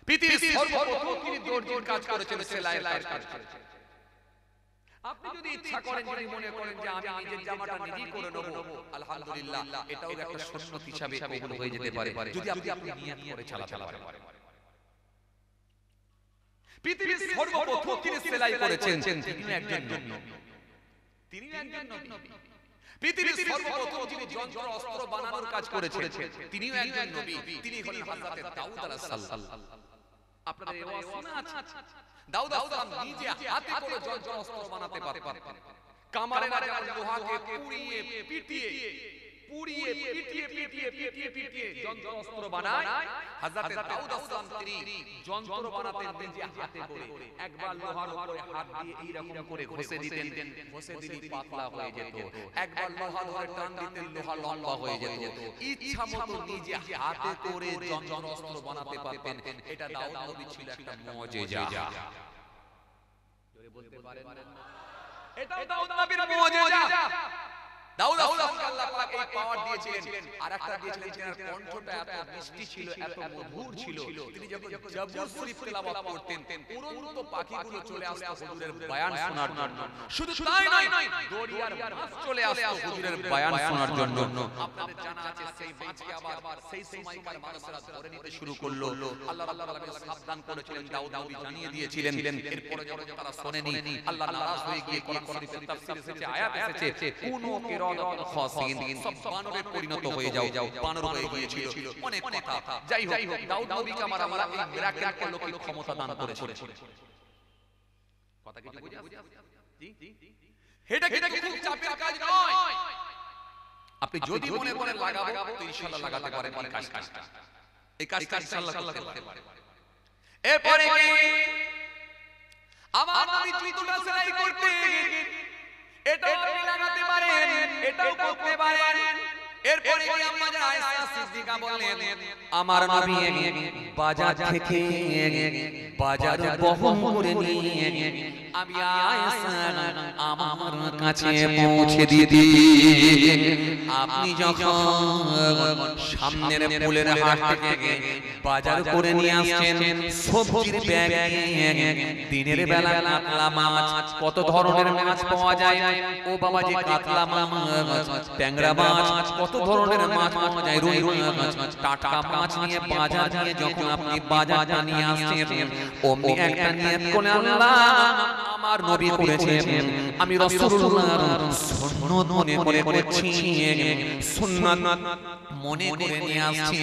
পৃথিবীর সর্বপ্রথম তিনি দর্জির কাজ করেছেন, সেলাইয়ের কাজ করেছেন। আপনি যদি ইচ্ছা করেন, যদি মনে করেন যে আমি নিজের জামাটা নিজেই করে নেব, আলহামদুলিল্লাহ, এটাও একটা সুন্নাত হিসাবে কবুল হয়ে যেতে পারে যদি আপনি নিয়ত করে চালাতে পারেন। পৃথিবীর সর্বপ্রথম তিনি সেলাই করেছেন, তিনিও একজন নবী। পৃথিবীর সর্বপ্রথম যিনি যন্ত্র অস্ত্র বানানোর কাজ করেছেন, তিনিও একজন নবী। তিনি হলেন হযরত দাউদ আলাইহিস সালাম। আপনাদের এই ওয়াসনা আছে, দাউদ আলাইহিস সালাম নিজে হাতে করে যন্ত্র অস্ত্র বানাতে পারতেন। কামারেরা যেমন লোহাকে পুড়িয়ে পিটিয়ে যন্ত্র অস্ত্র বানায়, হযরত দাউদ আলাইহিস সালাম তিনি যন্ত্র বানাতেন নিজে হাতে করে। একবার লোহার উপরে হাত দিয়ে এইরকম করে ঘষে দিতেন, ঘষে দিলে পাতলা হয়ে যেত। একবার লোহা ধরে টান দিতেন, লোহা লম্বা হয়ে যেত। ইচ্ছা মতো নিজে হাতে করে যন্ত্র অস্ত্র বানাতে পারতেন। এটা দাউদ নবী ছিল একটা মুজিজা। জোরে বলতে পারেন না? এটাও দাউদ নবীর মুজিজা। দাউদ আলাইহিস আল্লাহ পাক এই পাওয়ার দিয়েছিলেন। আরেকটা দিয়েছিলেন, তার কণ্ঠটা এত মিষ্টি ছিল, এত মধুর ছিল। তিনি যখন জাবুর শরীফ তেলাওয়াত করতেন, উড়ন্ত পাখিগুলো চলে আসতো হুজুরের বয়ান শোনার জন্য। শুধু তাই নয়, দরিয়ার মাছ চলে আসতো হুজুরের বয়ান শোনার জন্য। আপনাদের জানা আছে, সেই মাছকে আবার সেই সময়কার মানুষরা ধরে নিতে শুরু করলো। আল্লাহ রাব্বুল আলামিন সাবধান করেছিলেন, দাউদ নবী জানিয়ে দিয়েছিলেন। এরপরে যখন তারা শোনেনি, আল্লাহ নারাজ হয়ে গিয়ে কোরআন শরীফের তাফসীরে এসেছে, আয়াত এসেছে, কোন সব বানরে পরিণত হয়ে যাও, বানর হয়ে গিয়েছিল। অনেক কথা, যাই হোক, দাউদ নবীকে আমার আল্লাহ এই মিরাকেল করলো, ক্ষমতা দান করেছে। কথা কি বুঝে আসছে? জি, এটা খুব চাপের কাজ নয়। আপনি যদি মনে করেন লাগাবো, তো ইনশাআল্লাহ লাগাতে পারেন। এই কাজটা ইনশাআল্লাহ করতে পারেন। এরপরে কি আমার নবী জুতোটা সেলাই করতে, এটাও আপনি লাগাতে পারেন, এটাও করতে পারেন। এরপরে কি আম্মা জান আয়েশা সিদ্দিকা বললেন, আমার নবী বাজার থেকে বাজার বহন করে নিয়ে আমি আয়েশা আমার কাছে পৌঁছে দিদি। আপনি যখন সামনের ফুলের হাট থেকে বাজার করে নিয়ে আসছেন, সবজির ব্যাগ, দিনের বেলা কাতলা মাছ, কত ধরনের মাছ পাওয়া যায়, ও বাবা যে কাতলা মাছ, ট্যাংরা মাছ, কত ধরনের মাছ পাওয়া যায়, রুই মাছ, টাটকা মাছ নিয়ে বাজার নিয়ে যখন আপনি বাজারটা নিয়ে আসছেন, অমনি একটা নিয়ত করে, আল্লাহ আমার নবী করেছেন, আমি রাসূলুল্লাহর সুন্নাত মনে করে করছি, সুন্নাত মনে করে নিয়ে আসছি।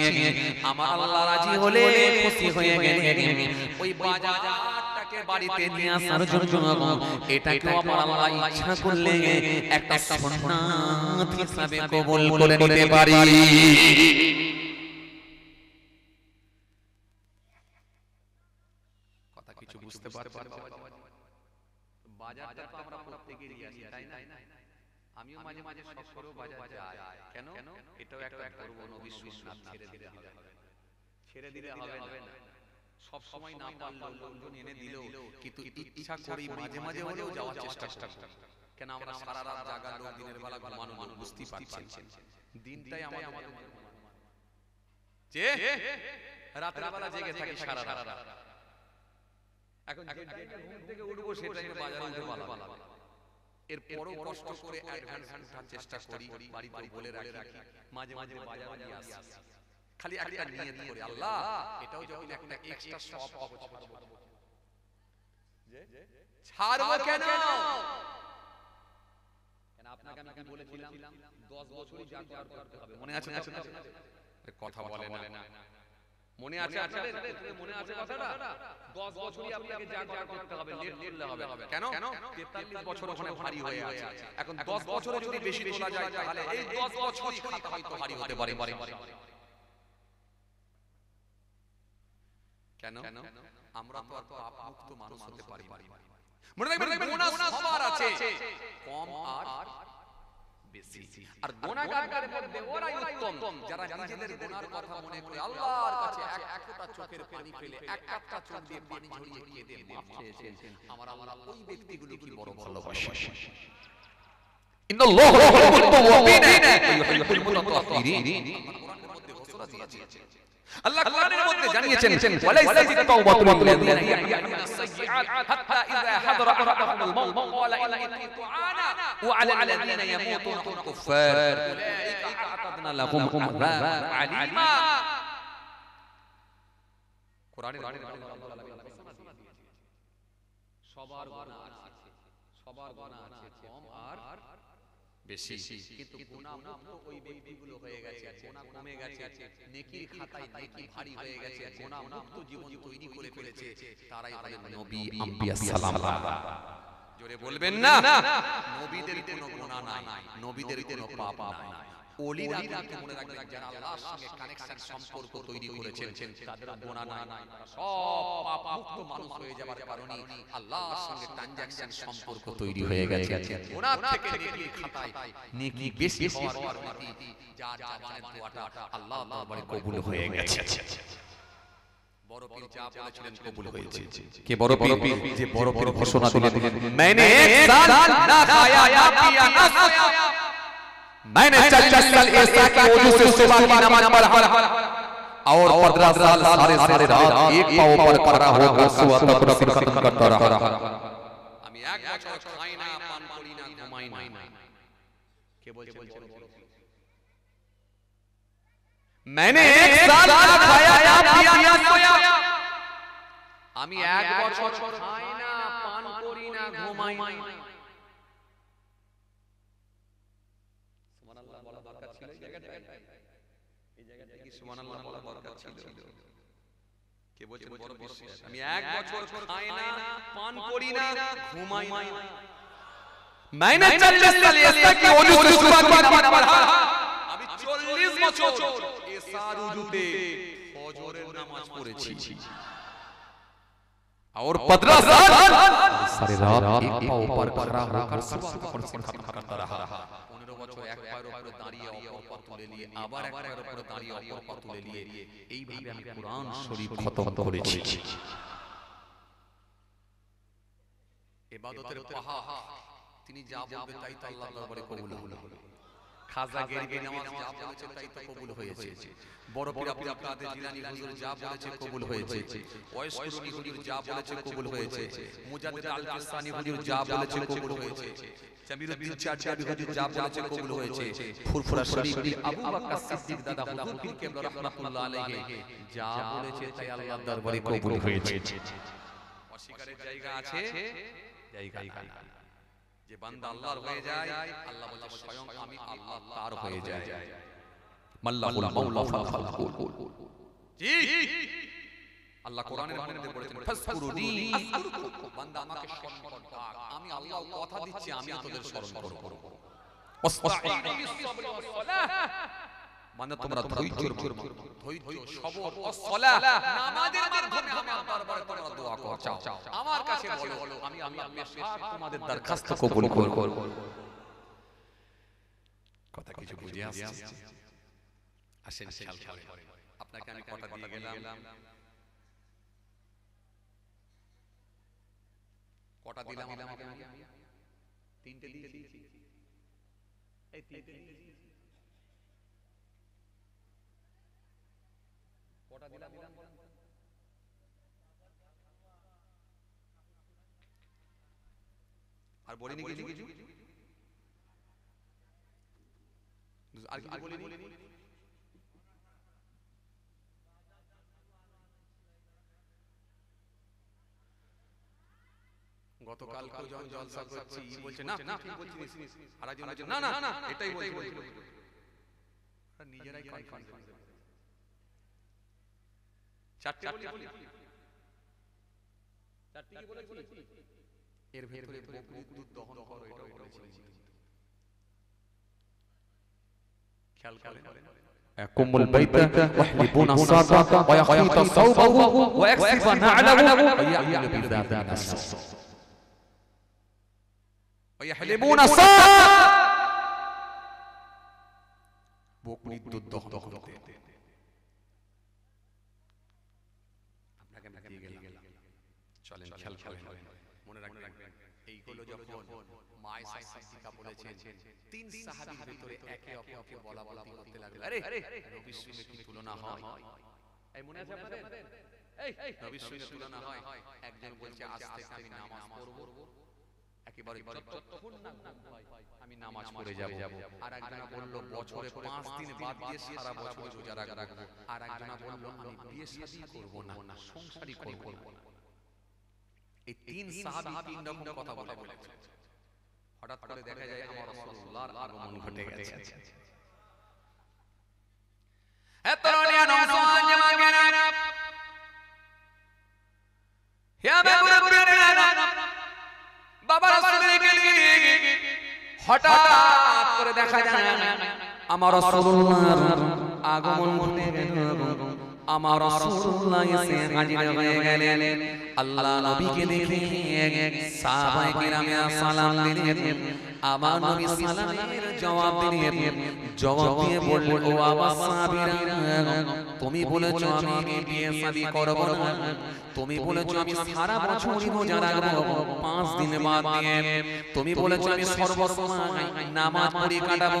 আমার আল্লাহ রাজি হলে, খুশি হয়ে গেলেন, ওই বাজারটাকে বাড়িতে নিয়ে আসার জন্য এটাকে আমার আল্লাহ ইচ্ছা করলে একটা সুন্নাত হিসাবে কবুল করে নিতে পারি। কথা কিছু বুঝতে পারছেন? বাজারটা তো আমরা প্রত্যেকেরই আছে, তাই না? আমিও মাঝে মাঝে শখ করেও বাজার যাই। কেন? এটাও একটা করব, নবীর সুন্নাত ছেড়ে দিলে হবে না। সব সময় না পারলেও, লোকজন এনে দিলেও, কিন্তু ইচ্ছা করি মাঝে মাঝে হলেও যাওয়ার চেষ্টা করব। কেন আমরা সারা রাত জাগা লোক, দিনের বেলা ঘুমানো লোক, বুঝতেই পারছেন দিনটাই আমাদের যে রাতের বেলা জেগে থাকি সারা রাত। এখন ঘুম থেকে উঠবো, সেটা নিয়ে বাজারে উঠে পালাবো। এর পরও কষ্ট করে অ্যাডভান্স ওঠার চেষ্টা করি, বাড়িতে বলে রাখি, মাঝে মাঝে বাজারে নিয়ে আসি। খালি একটা নিয়ত করে, আল্লাহ এটাও যখন একটা এক্সট্রা সওয়াব পাবো, ছাড়বো কেন? আপনাকে আমি বলেছিলাম 10 বছরই জাকাত করতে হবে, মনে আছে না? কথা বলে না, মনে আছে আপনাদের? মনে আছে কথাটা? 10 বছরই আপনাকে জাকাত করতে হবে, লেট করলে হবে। কেন? 43 বছর ওখানে ভারী হয়ে আছে। এখন 10 বছরে যদি বেশি তোলা যায়, তাহলে এই 10 বছরই খাতা হয়তো ভারী হতে পারে। কেন? আমরা তো পাপ মুক্ত মানুষ হতে পারি। মনে রাখবেন, গুনাহ সবার আছে, কম আর বেশি। আর গুনাহগারের মধ্যে ওরাই উত্তম, যারা নিজেদের গুনার কথা মনে করে আল্লাহর কাছে এক ফোঁটা চোখের পানি ফেলে, এক কাপটা চোখ দিয়ে পানি ঝরিয়ে কেঁদে মাফ চেয়েছেন। আমার আল্লাহ ওই ব্যক্তিগুলো কি বড় ভালোবাসে। ইন্নাল্লাহু ইউহিব্বুল মুত্তাওয়াবিন ওয়া ইউহিব্বুল মুতাতাহহিরিন। কোরআনের মধ্যে ঘোষণা দিয়েছে, আল্লাহ কোরআনের মধ্যে জানিয়েছেন ওয়ালাইসা তাওবাতু লিল্লাযিনা ইয়া'মালুনা সাইয়্যাত হাত্তা ইযা হাদারা আহাদাহুমুল মাউত ক্বালা ইন্নী তু'আনা ওয়া 'আলাল্লাযিনা ইয়ামুতুনা হুম কুফার উলাইকা আ'তাদনা লাহুম আযাবান আলীমা। কোরআনের সবার গুনাহ আছে, সবার গুনাহ আছে কম আর বেশি, কিন্তু গুনাহ মুক্ত ওই ব্যক্তিগুলো হয়ে গেছে, গুনাহ কমে গেছে, নেকির খাতায় নেকি ভারী হয়ে গেছে, গুনাহ মুক্ত জীবন তৈরি করে ফেলেছে, তারাই হলেন নবী আম্বিয়া সালামুল্লাহ। জোরে বলবেন না, নবীদের কোনো গুনাহ নাই, নবীদের কোনো পাপ নাই। ওলিরা আপনি মনে রাখবেন যারা আল্লাহর সঙ্গে কানেকশন সম্পর্ক তৈরি করেছেন তাদের গুনাহ নাই, সব পাপ মুক্ত মানুষ হয়ে যাবার কারণে আল্লাহর সঙ্গে ট্রানজাকশন সম্পর্ক তৈরি হয়ে গেছে। গুনাহ থেকে নেকির খাতায় নেকি বেশি হওয়ার কারণে যার জবানের দোয়াটা আল্লাহর দরবারে কবুল হয়ে গেছে। বড় পীর যা বলেছিলেন কবুল হয়েছে। কে বড় পীর? যে বড় পীর ঘোষণা দিলেন मैंने एक साल ना खाया ना पिया ना सोया, मैंने 40 साल ऐसा कि वजू से सुबह की नमाज पढ़ा और 15 साल सारे सारे रात एक पांव पर खड़ा होकर सुबह तक तफसीर खत्म करता रहा। আমি এক বছর খাই না, পান করি না, ঘুমাই না। কে বলছেন? मैंने एक साल ना खाया ना पिया ना सोया, আমি এক বছর খাই না, পান করি না, ঘুমাই না। সুবহানাল্লাহ বলা দরকার ছিল এই জায়গাটায়, এই জায়গাটায় কি সুবহানাল্লাহ বলা দরকার ছিল? কে বলছেন বড় বিশ্বাস? আমি এক বছর খাই না, পান করি না, ঘুমাই না। मैंने 40 साल ऐसा कि वजू से सुबह की नमाज पढ़ा, আমি 40 বছর এসার উজুতে ফজরের নামাজ পড়েছি और 15 साल सारे रात एक पांव पर खड़ा होकर सुबह तक तफसीर खत्म करता रहा। 15 বছর এক পায়ের উপরে দাঁড়িয়ে অপর পা তুলে নিয়ে আবার এক পায়ের উপরে দাঁড়িয়ে অপর পা তুলে নিয়ে এইভাবে আমি কুরআন শরীফ খতম করেছি। ইবাদতের পাহাড়, তিনি যা বলবেন তাই তো আল্লাহর দরবারে কবুল হবে। খাজা গেরিবি নামাজ যা বলেছে তাই তো কবুল হয়েছে। বড় পীর আব্দুল কাদের জিলানী হুজুর যা বলেছে কবুল হয়েছে। ওয়াইস কুরুনি হুজুর যা বলেছে কবুল হয়েছে। মুজাদ্দিদ আল কিসানি হুজুর যা বলেছে কবুল হয়েছে। জামিরুদ্দিন চাচাবি হুজুর যা বলেছে কবুল হয়েছে। ফুরফুরা শরীফ আবু বকর সিদ্দিক দাদা হুজুর পীর কেবলা রাহমাতুল্লাহ আলাইহি যা বলেছে তাই আল্লাহর দরবারে কবুল হয়েছে। অস্বীকারের জায়গা আছে? জায়গা নাই। যে বান্দা আল্লাহর হয়ে যায়, আল্লাহ বলে স্বয়ং আমি আল্লাহ তার হয়ে যায়। মাল্লাহুল মাওলা ফালকুল। জি আল্লাহ কোরআনের মধ্যে বলেছেন ফাসকুরুনি আযকুরকুম, বান্দা আমাকে স্মরণ কর, ডাক, আমি আল্লাহ কথা দিচ্ছি আমিও তোদের স্মরণ করব। ওয়াসতাঈনু বিস-সাবরি ওয়াস-সালাহ, মানে তোমরা ধৈর্যের মধ্যে ধৈর্য সবর ওয়াস-সালাহ, নামাজের মাধ্যমে আমার দরবারে তোমরা দোয়া করো, চাও আমার কাছে বলো, আমি আল্লাহ বেশাক তোমাদের দরখাস্ত কবুল করব। কথা কিছু বুঝে আসছে? আসেন খেয়াল করেন, আপনাকে আমি কথা দিয়ে গেলাম, কটা দিলাম আপনাকে? তিনটে দিয়েছি। এই তিনটে দিয়েছি, কটা দিলাম? আর বলিনি কিছু? আর কিছু বলিনি? গতকালকে যখন জলসা করছি বলছে না ঠিক বলছিস, আর একজন বলছে না না এটাই বলছি, নিজেরাই কনফার্ম। চারটে বলি, চারটে কি বলেছি? এর ভেতরে বকরির দুধ দহন করো এটাও বলেছি। খেয়াল করেন, يقوم البيت ويحلبون الصاق ويخيط ثوبه ويكسف نعله ويعمل بذات النفس ويحلبون الصاق, বকরির দুধ দহন করতে আপনাকে দিয়ে গেলাম। চলেন খেয়াল করেন, মনে রাখবেন এইগুলো যখন মায়েশা সিদ্দিকা বলেছেন, তিন সাহাবীর ভিতরে একে অপরকে বলাবলি করতে লাগলেন, আরে নবীর সঙ্গে কি তুলনা হয়? এই মনে আছে আপনাদের? এই নবীর সঙ্গে তুলনা হয়, একজন বলছে আজ থেকে আমি নামাজ পড়ব, একেবারে যতক্ষণ না আমি নামাজ পড়ে যাব। আর একজন বলল বছরে 5 দিন বাদ দিয়ে সারা বছর রোজা রাখব। আর একজন বলল আমি বিয়ে শাদী করব না, সংসারই করব না। এই তিন সাহাবী তিন রকম কথা বলেছে। হঠাৎ করে দেখা যায় আমার রাসূলুল্লাহর আগমন ঘটে গেছে। এত রনিয়া নওজওয়ান জামাগেরা হে বাবুরা বাবা রাসূলকে দিয়ে হঠাৎ করে দেখা যায় আমার রাসূলুল্লাহর আগমন ঘটে গেল। আমার রাসূলুল্লাহ এসে হাজির হয়ে গেলেন। আল্লাহ নবীকে দেখে সাহাবায়ে কেরামেরা সালাম দিলেন। আমার নবী সালামের জবাব দিলেন, জবাব দিয়ে বললেন ও আমার সাহাবীরা, তুমি বলেছো আমি বিয়ে শাদী করব না, তুমি বলেছো আমি সারা বছর রোজা রাখবো 5 দিন বাদ দিয়ে, তুমি বলেছো আমি সর্বসময় নামাজ পড়ে কাটাবো,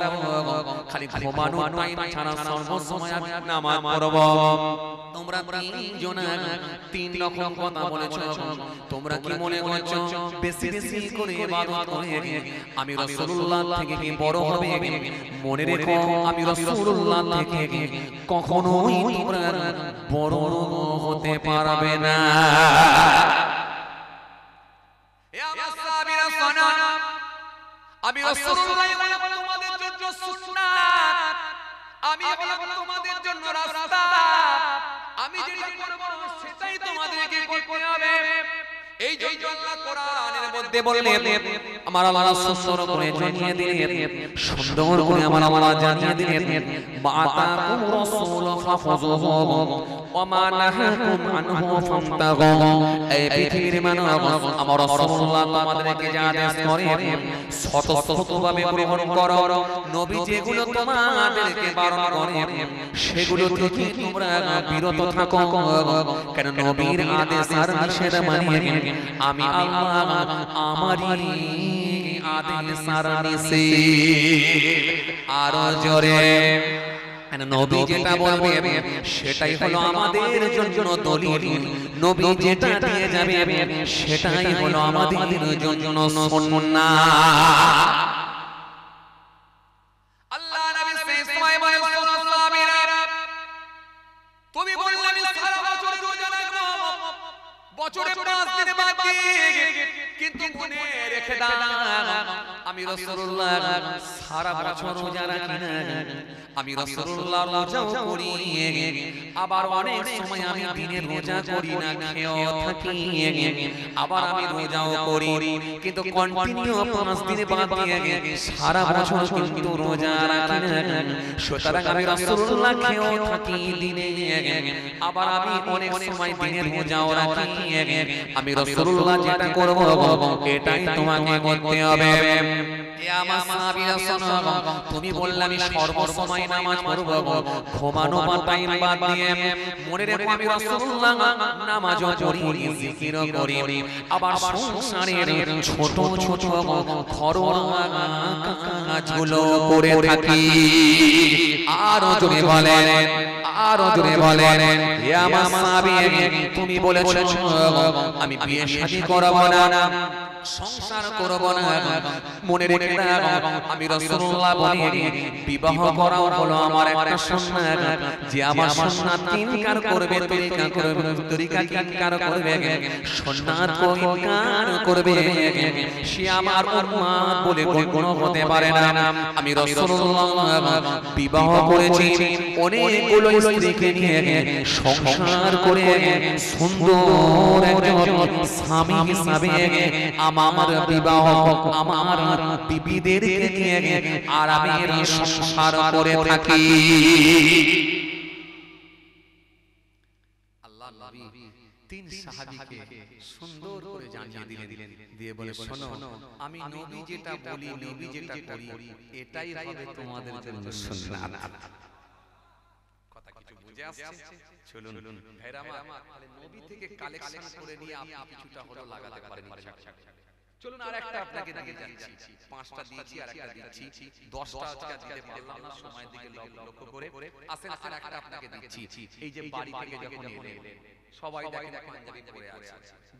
খালি ঘুমানোর টাইম ছাড়া সর্বসময় আমি নামাজ পড়ব। তোমরা তিনজনা তিন রকম কথা বলেছো। তোমরা কি মনে করছো বেশি বেশি করে ইবাদত করে আমি রাসূলুল্লাহ থেকে কি বড় হবে? মনে রেখো আমি রাসূলুল্লাহ থেকে কখনোই তোমরা বড় হতে পারবে না। এ আমার সাহাবীরা শোনো, আমি রাসূলুল্লাহ তোমাদের জন্য সুন্নাত, আমি হলাম তোমাদের জন্য রাস্তা, আমি যেটা করব সেটাই তোমাদেরকে করতে হবে। এই জন্য আল্লাহ কোরআনের মধ্যে বললেন, আমার আল্লাহ সুন্দর করে জানিয়ে দিলেন, সুন্দর করে আমার আল্লাহ জানিয়ে দিলেন, বাতাকুম রাসূল ফাফযুহু ওয়া মা নাহাকুম আনহু ফান্তাহু। এই পৃথিবীর মানুষ আমার রাসূলুল্লাহ তোমাদেরকে যা আদেশ করেন শতভাবে গ্রহণ করো। নবী যেগুলো তোমাদেরকে বারণ করেন সেগুলো থেকে তোমরা বিরত থাকো। কেন নবীর আদেশ আর নিষেধ মানিয়ে আমি আল্লাহ আমারই আদেশ আর নিষেধ আরো জোরে নবী যেটা বলবে সেটাই হলো আমাদের জন্য দলিল, নবী যেটা দিয়ে যাবে সেটাই হলো আমাদের জন্য সুন্নাত। আল্লাহ নবী সাল্লাল্লাহু আলাইহি ওয়াসাল্লাম, তুমি বললে আমি সারা বছর রোজা রাখবো, বছরে 5 দিন বাদ দিয়ে, কিন্তু মনে রেখে দাও আমি রাসূলুল্লাহ সারা বছর রোজা রাখি না, আমি রাসূলুল্লাহ রোজাও করি, আবার অনেক সময় আমি দিনে রোজা করি না, খেয়েও থাকি, আবার আমি রোজাও করি, কিন্তু কন্টিনিউ 5 দিন বাদ দিয়ে সারা বছর কিন্তু রোজা রাখি না। সুতরাং আমি রাসূলুল্লাহ খেয়েও থাকি দিনে, আবার আমি অনেক সময় দিনে রোজাও রাখি, আমি রাসূলুল্লাহ যেটা করব এটাই তোমাকে করতে হবে। আমার সাহাবীরা শোনো, তুমি বললে আমি সর্বসময় নামাজ পড়ব, ঘুমানো বা টাইম বাদ দিয়ে, মনে রেখো আমি রাসূলুল্লাহ নামাজও পড়ি, জিকিরও করি, আবার সংসারের ছোট ছোট ঘরোয়া কাজগুলো করে থাকি। আরো জোরে বলেন, আরো জোরে বলেন, হে আমার সাহাবী, তুমি বলেছো আমি বিয়ে শাদী করব না, সংসার করব না, মনে রেখে দাও আমি রাসূলুল্লাহ বলি বিবাহ করা হলো আমার একটা সুন্নাত, যে আমার সুন্নাত ইনকার করবে, তরিকা ইনকার করবে, সুন্নাত কো ইনকার করবে, সে আমার উম্মত বলে গণ্য হতে পারে না। আমি রাসূলুল্লাহ বিবাহ করেছি, অনেকগুলো স্ত্রীকে নিয়ে সংসার করে সুন্দর একজন স্বামী হিসাবে আমার বিবাহ আমার বিবিদেরকে নিয়ে আরামের সংসার করে থাকি। আল্লাহ নবী তিন সাহাবীকে সুন্দর করে জানিয়ে দিলেন, দিয়ে বলে শোনো আমি নবী যেটা বলি, নবী যেটা করি এটাই হবে তোমাদের জন্য সুন্নাত। কথা কিছু বুঝে আসছে? চলুন ভাইরা আমার, নবী থেকে কালেকশন করে নিয়ে আপনি কিছুটা হলো লাগাতে পারেন ইনশাআল্লাহ। চলুন আর একটা আপনাকে দিয়ে যাচ্ছি, 5টা দিয়েছি আর একটা দিচ্ছি, 10টা আজকে দিতে পারলাম না সময়ের দিকে লক্ষ্য করে। আসেন আর একটা আপনাকে দিচ্ছি। এই যে বাড়ি থেকে যখন এলেন সবাই দেখেন পাঞ্জাবি পরে আছে,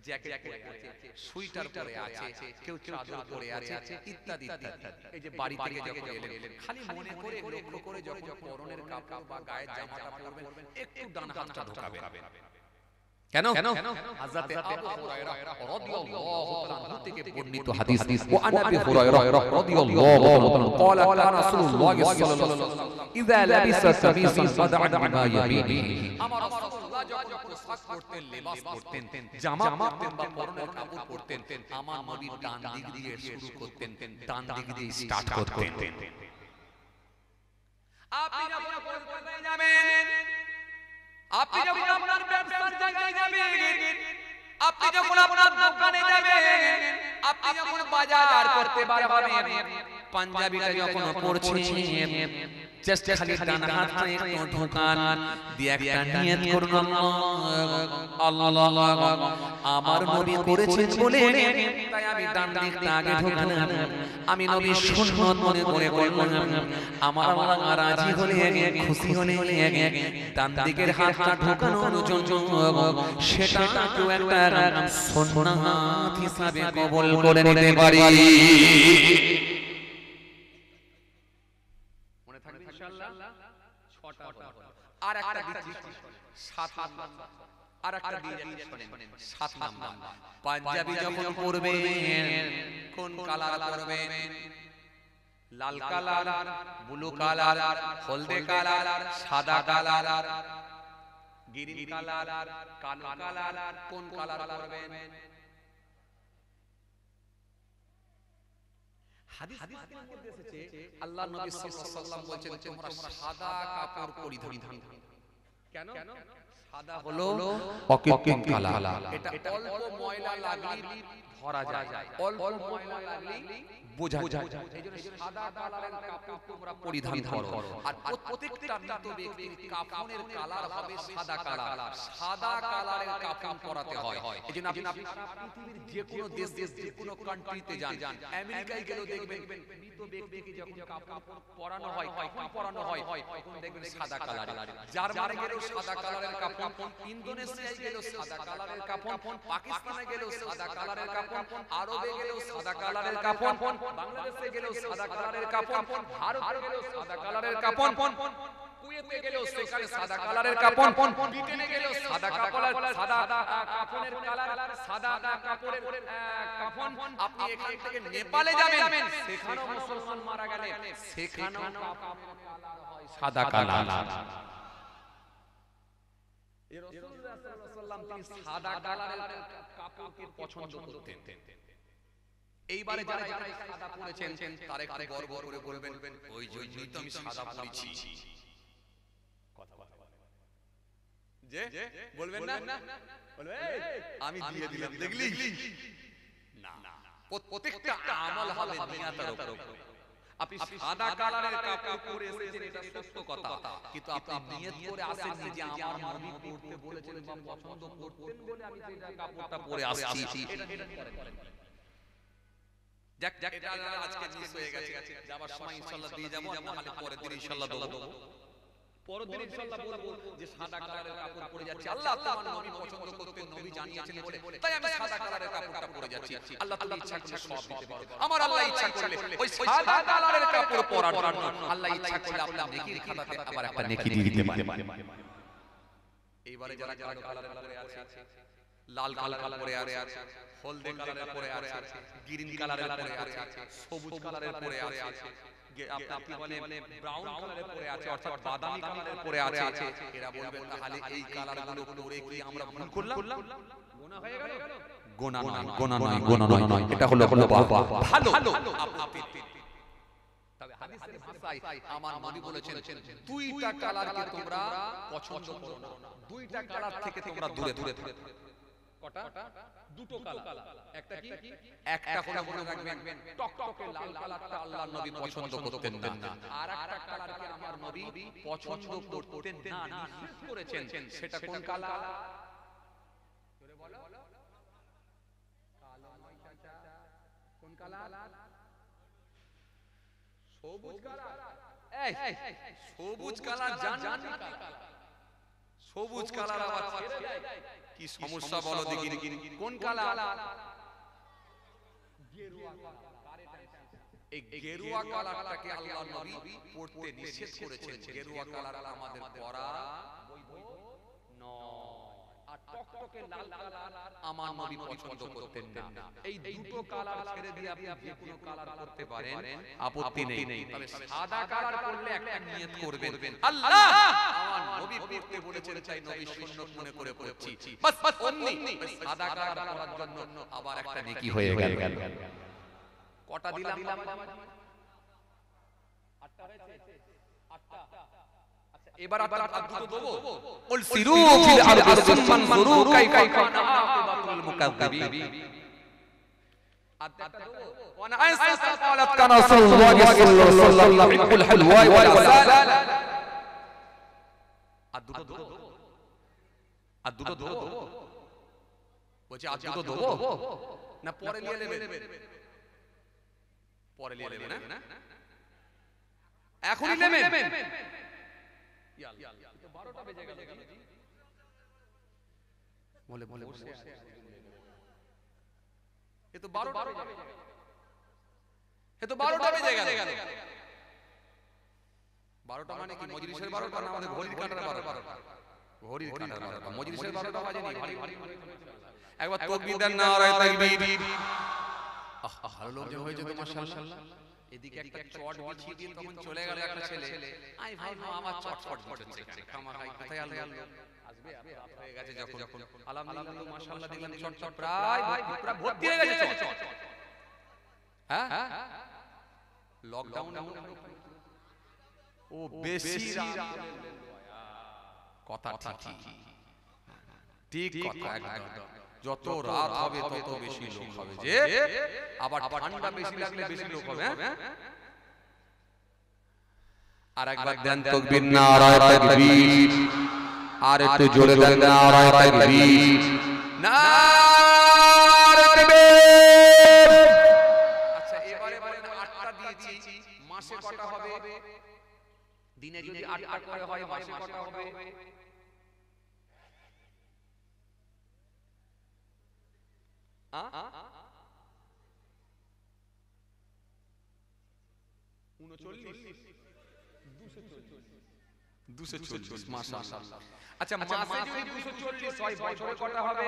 জ্যাকেট পরে আছে, সুইটার পরে আছে, কেউ চাদর পরে আছে ইত্যাদি ইত্যাদি। এই যে বাড়ি থেকে যখন এলেন খালি মনে করে লক্ষ্য করে যখন পরনের কাপড় বা গায়ের জামাটা পরবেন একটু ডান হাতটা ঢোকাবেন। কেন? হযরত আবু হুরায়রা রাদিয়াল্লাহু তাআলা আনহু থেকে বর্ণিত হাদিস, ওয়া আন আবি হুরায়রা রাদিয়াল্লাহু তাআলা ক্বালা কানা রাসূলুল্লাহ সাল্লাল্লাহু আলাইহি ওয়াসাল্লাম ইযা লাবিসা কামিসান ফাদআ বিমা ইয়ামিনিহি। আমার রাসূলুল্লাহ যখন পোশাক পরতেন, লেবাস পরতেন, জামা পরতেন বা পরনের কাপড় পরতেন, আমার নবী ডান দিক দিয়ে শুরু করতেন, ডান দিক দিয়ে স্টার্ট করতেন। আপনি যখন কলকাতায় যাবেন, আপনি যখন আপনার ব্যবসার জায়গায় যাবেন, আপনি যখন আপনার দোকানে যাবেন, আপনি যখন বাজার করতে পারবেন, পাঞ্জাবিটা যখন পরছেন জাস্ট খালি ডান হাতটা একটু ঢোকান দিয়ে একটা নিয়ত করুন, আল্লাহ আমার নবী করেছেন বলে তাই আমি ডান দিকটা আগে ঢোকালাম, আমি নবী সুন্নত মনে করে করলাম, আমার আল্লাহ রাজি হলে খুশি হলে ডান দিকের হাতটা ঢোকানোর জন্য সেটা কেউ একটা সুন্নাত হিসাবে কবুল করে নিতে পারি। আর একটা দিচ্ছি 7 নাম্বার, আর একটা দিয়ে যাচ্ছি শুনেন 7 নাম্বার। পাঞ্জাবি যখন পরবেন কোন কালার পরবেন? লাল কালার, ব্লু কালার, হলদে কালার, সাদা কালার, গ্রিন কালার, কালো কালার, কোন কালার পরবেন? হাদিসের মধ্যে এসেছে আল্লাহর নবী সাল্লাল্লাহু আলাইহি ওয়াসাল্লাম বলেছেন তোমরা সাদা কাপড় পরিধান। কেন? সাদা হলো অকৃত্রিম কালার, এটা অল্প ময়লা লাগলে ধরা যায়, অল্প ময়লা লাগলে বোঝা যায়, এইজন্য সাদা কালারের কাপড় তোমরা পরিধান করো। আর প্রত্যেকটা মৃত ব্যক্তির কাফনের কালার হবে সাদা কালার, সাদা কালারের কাফন পরাতে হয়। এইজন্য আপনি পৃথিবীর যে কোনো দেশ, যে কোনো কান্ট্রিতে যান, আমেরিকায় গেলেও দেখবেন মৃত ব্যক্তিকে যখন কাফন পরানো হয়, কাফন পরানো হয় তখন দেখবেন সাদা কালারের। জার্মানে গেলেও সাদা কালারের কাফন, ইন্দোনেশিয়ায় গেলেও সাদা কালারের কাফন, পাকিস্তানে গেলেও সাদা কালারের কাফন, আরবে গেলেও সাদা কালারের কাফন, বাংলাদেশে গেলেও সাদা কালারের কাফন, ভারতে গেলেও সাদা কালারের কাফন, কুয়েতে গেলেও সেখানে সাদা কালারের কাফন, ব্রিটেনে গেলেও সাদা কাপড়ের কাফনের কালার, সাদা কাপড়ের কাফন। আপনি এখান থেকে নেপালে যাবেন, সেখানেও মুসলমান মারা গেলে সেখানেও কাফনের কালার হয় সাদা কালার। এই রাসূলুল্লাহ সাল্লাল্লাহু আলাইহি ওয়াসাল্লাম তিনি সাদা কালারের কাপড়কে পছন্দ করতেন। এইবারে যারা সাদা পরেছেন তারা একটু গর্ব করে বলবেন ওই জন্যই তো আমি সাদা পরেছি। কথা যে বলবেন না, বলবে আমি দিয়ে দিলাম দেখলি না, প্রত্যেকটা আমল হবে নিয়তের উপর। আপনি সাদা কালারের কাপড় পরে এসেছেন এটা সত্য কথা, কিন্তু আপনি নিয়ত করে আসেননি যে আমার নবী পরতে বলেছেন বা পছন্দ করতেন বলে আমি এই কাপড়টা পরে আসছি। এটা আজকে মিস হয়ে গেছে, যাবার সময় ইনশাআল্লাহ দিয়ে যাব, নাহলে পরের দিন ইনশাআল্লাহ দেব। পরের দিন ইনশাআল্লাহ বলবো যে সাদা কালারের কাপড় পরে যাচ্ছি, আল্লাহ আমার নবী পছন্দ করতেন, নবী জানিয়েছেন বলে তাই আমি সাদা কালারের কাপড়টা পরে যাচ্ছি। আল্লাহ তাআলা ইচ্ছা করলে সব দিতে পারে। আমার আল্লাহ ইচ্ছা করলে ওই সাদা কালারের কাপড় পরার জন্য আল্লাহ ইচ্ছা করলে আপনার নেকির খাতাতে আবার একটা নেকি দিয়ে দিতে পারে। এইবারে যারা কালো কালারের পরে আছে, লাল কালার পরে আছে, হলদে কালারের পরে আছে, গ্রিন কালারের পরে আছে, সবুজ কালারের পরে আছে, আপনি বলেন ব্রাউন কালারের পরে আছে, অর্থাৎ বাদামি কালারের পরে আছে। এরা বলবেন তাহলে এই কালারগুলো পরে কি আমরা ভুল করলাম? গোনা হয়ে গেল? গোনা নয়, এটা হলো ভালো। তবে হাদিসের ভাষায় আমার নবী বলেছেন দুইটা কালারকে তোমরা পছন্দ করো না, দুইটা কালার থেকে তোমরা দূরে থাকো। কটা? দুটো কালার। একটা কি? একটা হলো মনে রাখবেন টকটকে লাল কালারটা আল্লাহর নবী পছন্দ করতেন না, আর একটা কালারকে আমার নবী পছন্দ করতেন না, নিষেধ করেছেন। সেটা কোন কালার? জোরে বলো। কালো নয় চাচা, কালার? সবুজ কালার। এই সবুজ কালার জান সবুজ কালার আবার ছেড়ে দেয়, কি সমস্যা বলো দেখি। কোন কালার? গেরুয়া কালার। এই গেরুয়া কালারটাকে আল্লাহর নবী পড়তে নিষেধ করেছেন। গেরুয়া কালার আমাদের পরা বৈধ নয়। আর টকটকে লাল কালার আমার নবী পছন্দ করতেন না। এই দুটো কালার ছেড়ে দিয়ে আপনি যে কোনো কালার করতে পারেন, আপত্তি নেই। তবে সাদা কালার করলে একটা নিয়ত করবেন, আল্লাহ আমার নবী পড়তে বলেছেন, তাই নবী সুন্নাত মনে করে পড়ছি। বাস অমনি সাদা কালার করার জন্য আবার একটা নেকি হয়ে গেল। কটা দিলাম? 8টা হয়েছে। 8টা। আচ্ছা এবার দুটো দেবো। কুল সিরু ফিল আরদি সুম্মা নজুরু কাইফা কানা আকিবাতুল মুকাজ্জিবিন। আদটা দেবো। ওয়ান আয়েশা ক্বালাত কানা রাসূলুল্লাহ সাল্লাল্লাহু আলাইহি ওয়াসাল্লাম ইহুল হালওয়া ওয়াল ওয়াসাল। আর দুটো দেবো। বলছি আর দুটো দেবো না পরে নিয়ে নেবেন? পরে নিয়ে নেবেন না, এখনই নেবেন। তো 12টা বেজে গেল। বলে বসে এ তো 12টা বেজে গেল। এ তো 12টা বেজে গেল। 12টা মানে কি মজলিসের 12টা না আমাদের ঘড়ির কাঁটার 12টা? ঘড়ির কাঁটার 12টা, মজলিসের 12টা বাজেনি। একবার তাকবীর দেন, নারায়ে তাকবীর। ভালো লোকজন হয়েছে তো মাশাআল্লাহ। এদিকে একটা চট বিছিয়ে দিয়ে তখন চলে গেল একটা ছেলে। আই ভাবলাম আমার চটফট দিচ্ছে খামাখাই, কোথায় আলো আসবে? রাত হয়ে গেছে যখন। আলহামদুলিল্লাহ মাশাআল্লাহ দেখলাম চটচট প্রায় ভর্তি হয়ে গেছে চট। হ্যাঁ লকডাউন ও বেশি কথা ঠিক কথা একদম। যত রাত হবে তত বেশি লোক হবে, যে আবার ঠান্ডা বেশি লাগলে বেশি লোক হবে। আর একবার দেন তাকবীর, নারায়ে তাকবীর। আর একটু জোরে দেন, নারায়ে তাকবীর, নারায়ে তাকবীর। আচ্ছা এবারে বলেন 8টা দিয়েছি, মাসে কটা হবে? দিনে যদি 8টা করে হয় মাসে কটা হবে? মাশাআল্লাহ। আচ্ছা মাসে যদি 240 হয় বছরে কটা হবে?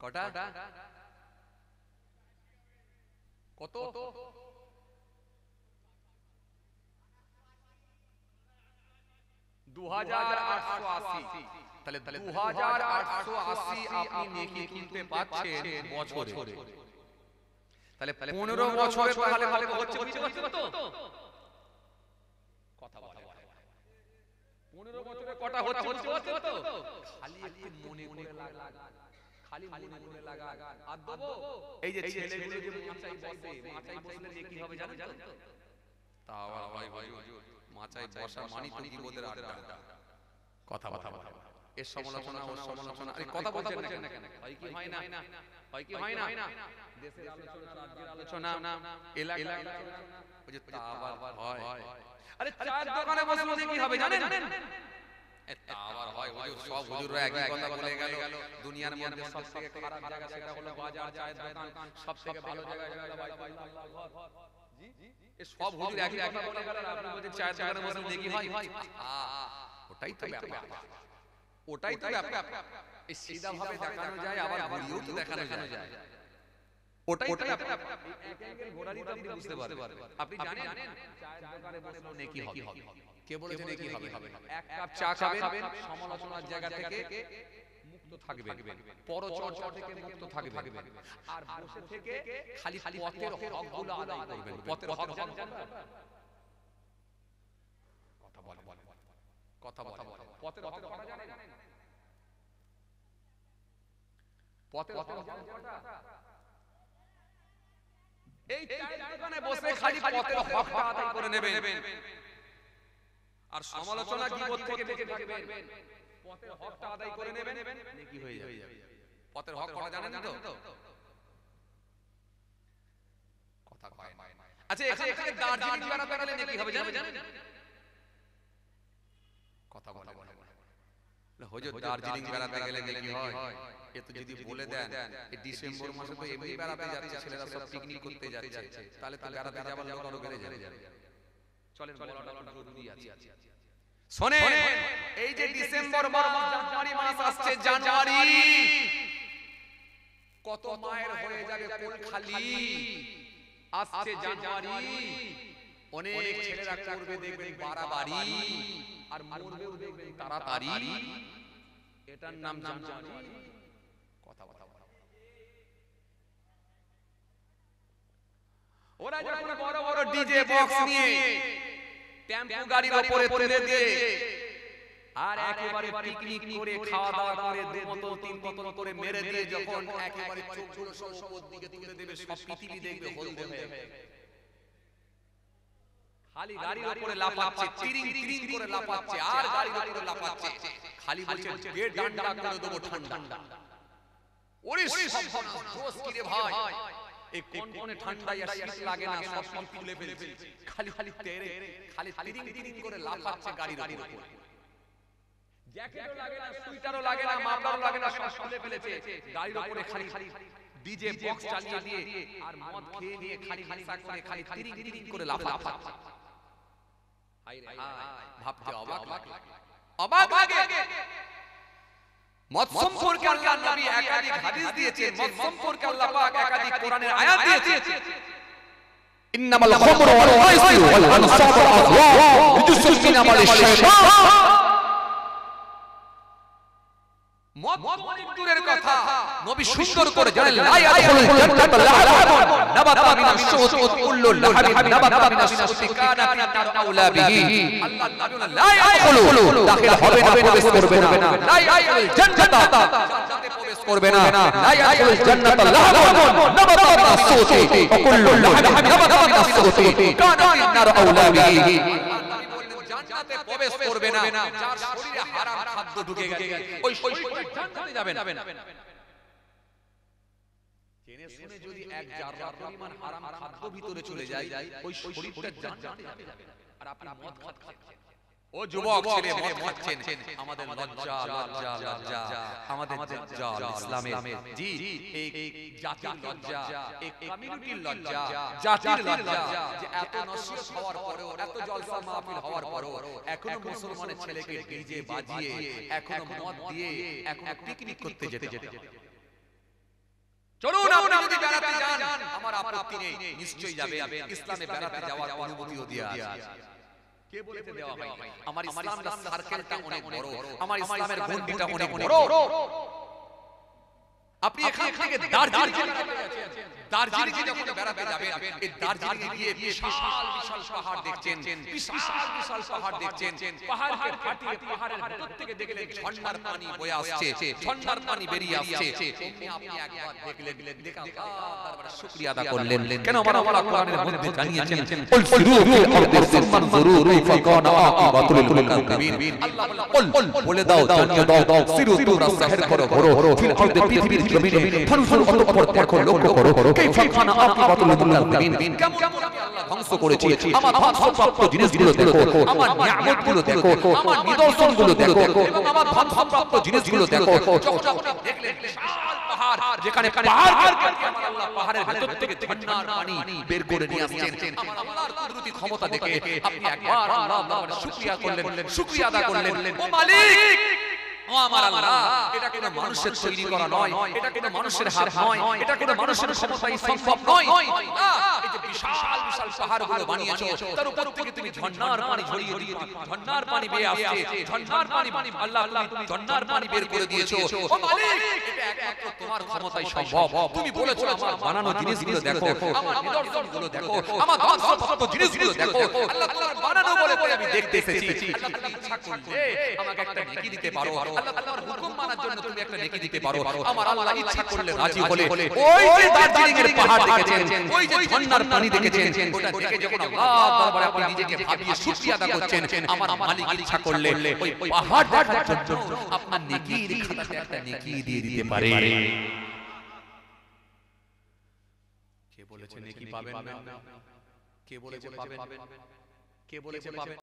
কটা? কত? 2880। তাহলে 2880 আপনি নেকি তুলতে পাচ্ছেন বছরে। তাহলে 15 বছরে তাহলে কত হচ্ছে বুঝতে পারছেন তো? কথা বলা 15 বছরে কটা হচ্ছে বুঝতে পারছেন তো? খালি একটু মনে করে লাগা, খালি মনে করে লাগা। আর দেবো এই যে ছেলেগুলো যে মাচাই বসলে নেকি হবে জানেন তো? তা আবার ভাই মাচাই বসা মানি তো জীবদের আড্ডা। কথা এর সমালোচনা ওর সমালোচনা, আরে কথা বলছেন না কেন? হয় কি হয় না? হয় কি হয় না? দেশের আলোচনা, রাজ্যের আলোচনা, এলাকার আলোচনা, ওই যে তা আবার হয়। আরে চায়ের দোকানে বসে বসে কি হবে জানেন? তা আবার হয়। হুজুর সব হুজুররা একই কথা বলে গেল। দুনিয়ার মধ্যে সবথেকে খারাপ জায়গা সেটা হলো বাজার, চায়ের দোকান। সবথেকে ভালো জায়গা হলো বাইতুল্লাহ ঘর। জি এই সব হুজুর একই কথা বলে গেল, আপনি বলেন চায়ের দোকানে বসে দেখি হয়। ওটাই তো ব্যাপার। ওটাই তো ব্যাপার। এই সিধা ভাবে দেখানো যায়, আবার ঘুরিয়েও তো দেখানো যায়। ওটাই তো ব্যাপার। এক অ্যাঙ্গেল ঘোরালি তো আপনি বুঝতে পারবেন। আপনি জানেন চায়ের দোকানে বসলেও নেকি হবে। কে বলেছে নেকি হবে? এক কাপ চা খাবেন, সমালোচনার জায়গা থেকে মুক্ত থাকবেন, পরচর্চা থেকে মুক্ত থাকবেন। আর বসে থেকে খালি পথের হকগুলো আদায় করবেন। পথের হক জানেন? কথা বলে পথের হক কথা জানেন? পথের হক এই চায়ের দোকানে বসে খালি পথের হকটা আদায় করে নেবেন, আর সমালোচনা গীবত থেকে বেঁচে থাকবেন। পথের হকটা আদায় করে নেবেন, নেকি হয়ে যাবে। পথের হক করা জানেন তো? কথা কয় না। আচ্ছা এখানে দার্জিলিং বেড়াতে গেলে নেকি হবে জানেন? কথা বলে হুজুর দার্জিলিং বেড়াতে গেলে নেকি হয়? এ তো যদি বলে দেন এই ডিসেম্বর মাসে তো এমনি বেড়াতে যাচ্ছে ছেলেরা, সব পিকনিক করতে যাচ্ছে, তাহলে তো বেড়াতে যাবার লোক আরো বেড়ে যাবে। চলেন বলাটা একটু জরুরি আছে। শোনেন, এই যে ডিসেম্বর মাস, জানুয়ারি মাস আসছে, জানুয়ারি কত মায়ের হয়ে যাবে কোল খালি। আসছে জানুয়ারি, অনেক ছেলেরা করবে দেখবেন বাড়াবাড়ি, আর মরবেও দেখবেন তাড়াতাড়ি। এটার নাম জানুয়ারি। কথা বলা ওরা যখন বড় বড় ডিজে বক্স নিয়ে টেম্পো গাড়ির উপরে তুলে দিয়ে আর একেবারে পিকনিক করে খাওয়া দাওয়া করে দু বোতল তিন বোতল করে মেরে দিয়ে যখন একেবারে চোখগুলো সব উপর দিকে তুলে দেবে, সব পৃথিবী দেখবে হলদে হয়ে, খালি গাড়ির উপরে লাফাচ্ছে, তিরিং তিরিং করে লাফাচ্ছে, আর গাড়ির উপরে লাফাচ্ছে, খালি বলছে গে ডান্ডা করে দেবো ঠান্ডা। ওরে সর্বনাশ, দোষ কি রে ভাই, এই কোন ঠান্ডা আর শীত লাগে না, সব সব তুলে ফেলছে, খালি তেরে খালি তিরিং তিরিং করে লাফাচ্ছে গাড়ির উপরে। জ্যাকেটও লাগে না, সুইটারও লাগে না, মাফলারও লাগে না, সব তুলে ফেলেছে গাড়ির উপরে, খালি ডিজে বক্স চালিয়ে দিয়ে আর মদ খেয়ে নিয়ে খালি নেশা করে খালি তিরিং তিরিং করে লাফাচ্ছে। হায় রে হায়, ভাবতে অবাক লাগে। মদ সম্পর্কে আল্লাহ নবী একাধিক হাদিস দিয়েছেন, মদ সম্পর্কে আল্লাহ পাক একাধিক কোরআনের আয়াত দিয়েছেন। ইন্নামাল খামরু ওয়াল মাইসিরু ওয়াল আনসাবু ওয়াল আযলাম রিজসুম মিন আমালিশ শাইতান। মদ অনেক দূরের কথা, নবী সুন্দর করে জানেন, লা ইয়াদখুলুল জান্নাতা লাহাবুন নাবাতা মিনাশ শুত কুল্লু লাহাবিন নাবাতা মিনাশ শুতি কানা ফিন আউলা বিহি। আল্লাহ নবী বলেন লা ইয়াদখুলু, দাখিল হবে না, প্রবেশ করবে না, লা ইয়াদখুলুল জান্নাতা, জান্নাতে প্রবেশ করবে না, লা ইয়াদখুলুল জান্নাতা লাহাবুন নাবাতা মিনাশ শুতি কুল্লু লাহাবিন নাবাতা মিনাশ শুতি কানা ফিন আউলা বিহি। জান্নাতে প্রবেশ করবে না যার শরীরে হারাম খাদ্য ঢুকে গেছে, ওই শরীরটা জান্নাতে যাবে না। জেনে শুনে যদি এক জাররা পরিমাণ হারাম খাদ্য ভিতরে চলে যায়, ওই শরীরটা জান্নাতে যাবে। আর আপনি মদ খাচ্ছেন, ও যুবক ছেলে মদ খাচ্ছেন, আমাদের লজ্জা লজ্জা লজ্জা, আমাদের লজ্জা ইসলামের, জি এই জাতির লজ্জা, এই কমিউনিটির লজ্জা, জাতির লজ্জা, যে এত নসিহত হওয়ার পরেও, এত জলসা মাহফিল হওয়ার পরেও এখনো মুসলমানের ছেলেকে ডিজে বাজিয়ে, এখনো মদ দিয়ে, এখনো পিকনিক করতে যেতে। চলুন আপনি যদি বেড়াতে যান, আমার আপত্তি নেই, নিশ্চয়ই যাবে, ইসলামে বেড়াতে যাওয়ার অনুমতিও দেয়া আছে। কে বলেছে দেওয়া হয়? আমার ইসলামের সার্কেলটা অনেক বড়, আমার ইসলামের গণ্ডিটা অনেক বড়। আপনি এখান থেকে দার্জিলিং দার্জিলিং যখন বেড়াতে যাবেন, এই দার্জিলিং গিয়ে বিশাল বিশাল পাহাড় দেখছেন, বিশাল বিশাল পাহাড় দেখছেন, পাহাড়কে ফাটিয়ে পাহাড়ের ভিতর থেকে দেখলেন ঝর্ণার পানি বয়ে আসছে, ঝর্ণার পানি বেরিয়ে আসছে। আপনি একবার দেখলেন, দেখা তারপরে শুকরিয়া আদা করলেন, কেন আল্লাহ কোরআনের মধ্যে জানিয়েছেন কুল সিরু ফিল আরদি সুম্মা যুরু কাইফা কানা আকিবাতুল মুকাজ্জিবিন। আল্লাহ বলে দাও, জানিয়ে দাও, সিরু তোমরা সফর করো ফিল আরদি পৃথিবীর জমিনে, ফানজুর অতঃপর দেখো, লক্ষ্য করো কাইফা কানা আকিবাতুল মুকাজ্জিবিন, কেমন আমি আল্লাহ ধ্বংস করেছি। আমার ধ্বংসপ্রাপ্ত জিনিসগুলো দেখো, আমার নিয়ামতগুলো দেখো, আমার নিদর্শনগুলো দেখো, এবং আমার ধ্বংসপ্রাপ্ত জিনিসগুলো দেখো। যখন আপনি দেখলেন বিশাল পাহাড়, যেখানে পাহাড় আমার আল্লাহ পাহাড়ের ভেতর থেকে ঝর্ণার পানি বের করে নিয়ে আসছেন, আমার আল্লাহর কুদরতি ক্ষমতা দেখে আপনি একবার আল্লাহর শুকরিয়া করলেন, শুকরিয়া আদা করলেন, ও মালিক, ও আমার আল্লাহ, এটা কোনো মানুষের তৈরি করা নয়, এটা কোনো মানুষের হাত নয়, এটা কোনো মানুষের ক্ষমতায় সম্ভব নয়। এই যে বিশাল বিশাল পাহাড়গুলো বানিয়েছো, তার উপর থেকে তুমি ঝর্ণার পানি ঝরিয়ে দিয়েছো, ঝর্ণার পানি বেয়ে আসছে, ঝর্ণার পানি আল্লাহ তুমি ঝর্ণার পানি বের করে দিয়েছো। ও মালিক, এটা একমাত্র তোমার ক্ষমতায় সম্ভব। তুমি বলেছো আমার বানানো জিনিসগুলো দেখো, আমার নিদর্শনগুলো দেখো, আমার ধ্বংসপ্রাপ্ত জিনিসগুলো দেখো। আল্লাহ তোমার বানানো বলে আমি দেখতে এসেছি। আল্লাহ তুমি ইচ্ছা করলে আমাকে একটা নেকি দিতে পারো, আল্লাহর হুকুম মানার জন্য তুমি একটা নেকি দিতে পারো। আমার আল্লাহ ইচ্ছা করলে রাজি হলে ওই যে দার্জিলিং এর পাহাড় দেখেছেন, ওই যে ঝর্ণার পানি পানি দেখেছেন, ওটা দেখে যখন আল্লাহর দরবারে আপনি নিজেকে ভাবিয়ে শুকরিয়া আদা করছেন, আমার মালিক ইচ্ছা করলে ওই পাহাড় দেখার জন্য আপনার নেকির খাতাতে একটা নেকি দিয়ে দিতে পারে। কে বলেছে নেকি পাবেন না? কে বলেছে পাবেন? কে বলেছে পাবেন?